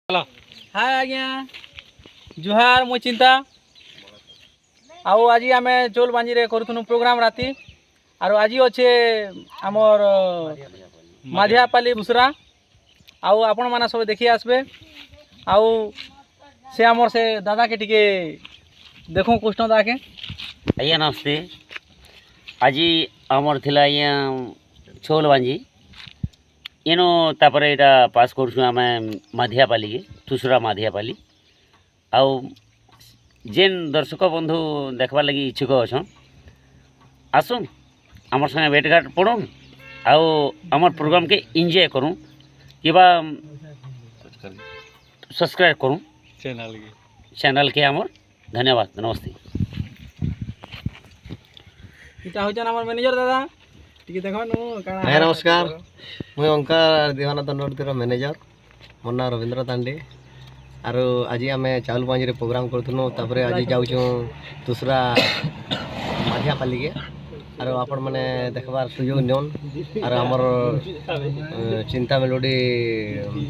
हाय आज्ञा जुहार मु चिंता आओ आज आम चोल बांजी रे करूँ प्रोग्राम राति आरो आज अच्छे आमर माधियापाली बुसरा आओ आपण मैंने सब देखी आसबे आओ से आमर से दादा के टिके देखो कृष्ण दा के आज्ञा नमस्ते। आज आमर थिला आज्ञा छोल बांजी इनो तापर एटा पास करछु आमे माधियापाली के तुसरा माधियापाली आउ जेन दर्शक बंधु देखबार लगी इच्छुक अछन आसुन आमर संगे भेटघाट पड़ुन आउ आमर प्रोग्राम के एंजॉय करूँ कि सब्सक्राइब करूँ चैनल के आमर धन्यवाद नमस्ते। इटा होचन आमर मैनेजर दादा टिके देखो नु काना हाय नमस्कार मुई ओंकार दीवाना दंडोर मैनेजर मोर ना रविंद्र तांडे आरो आज आम चाउल बांजी रे प्रोग्राम करथुनु तापरे आज जाउछु दूसरा माधियापाली के आरो आपण माने देखबार सुयोग नियन आरो हमर चिंता मेलोडी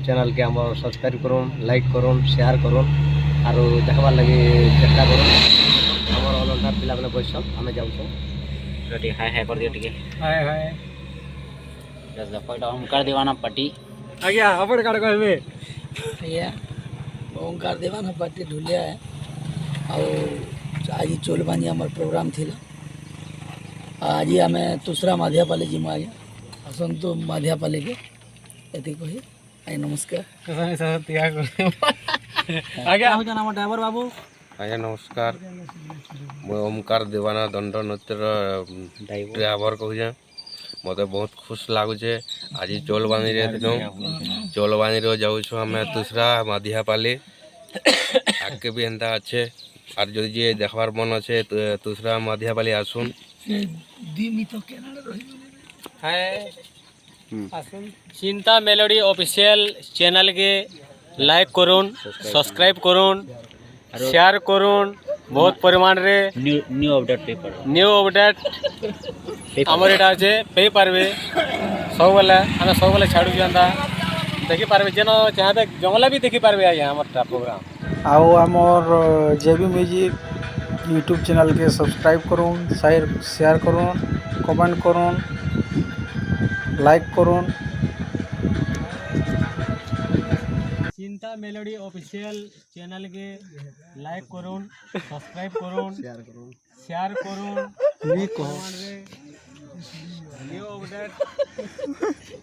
चैनल के हमर सब्सक्राइब करूँ लाइक करूँ शेयर करूँ आरो देखबार लगी चेष्टा करूँ हमर अलंटा पिला माने बैठल आमे जाउछु हाय हाय कर दियो टिके हाय हाय जस द ओंकार दीवाना पार्टी आज्ञा आपण काड कहबे भैया ओंकार दीवाना पार्टी ढुलिया है और आज चोल बांजी हमार प्रोग्राम थिला आज आम दूसरा माधियापाली जी में आया आसतु माधियापाली के ये कही आई नमस्कार आज्ञा हो जाना ड्राइवर बाबू आज्ञा नमस्कार मैं ओमकार दीवाना दंड नृत्य ड्राइवर कहूँ मत बहुत खुश लगुचे आज चोलबानी चोलबानी जाऊँ आम दूसरा माधियापाली आगे भी एंता अच्छे और जो जी देखबार मन अच्छे दूसरा माधियापाली आसुन चिंता मेलोडी ऑफिशियल चैनल के लाइक करुन सब्सक्राइब करुन शेयर करुन बहुत परिमाण रे न्यू अपडेट हमर एटा जे पे पारबे सब बेले छाड़ू जानता देखि पारबे जेनो चाहबे जंगला भी देखि पारबे आया हमर प्रोग्राम आओ आमर जेबी म्यूजिक यूट्यूब चैनल के सब्सक्राइब करूँ शेयर करूँ कमेंट करूँ लाइक करूँ। चिंता मेलोडी ऑफिशियल चैनल के लाइक करुन सब्सक्राइब करुन शेयर करुन न्यू अपडेट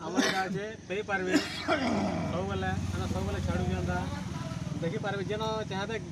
हमर काजे पे पारबे सब बेले छाड़ू जानता देखि पारबे जेनो चाहबे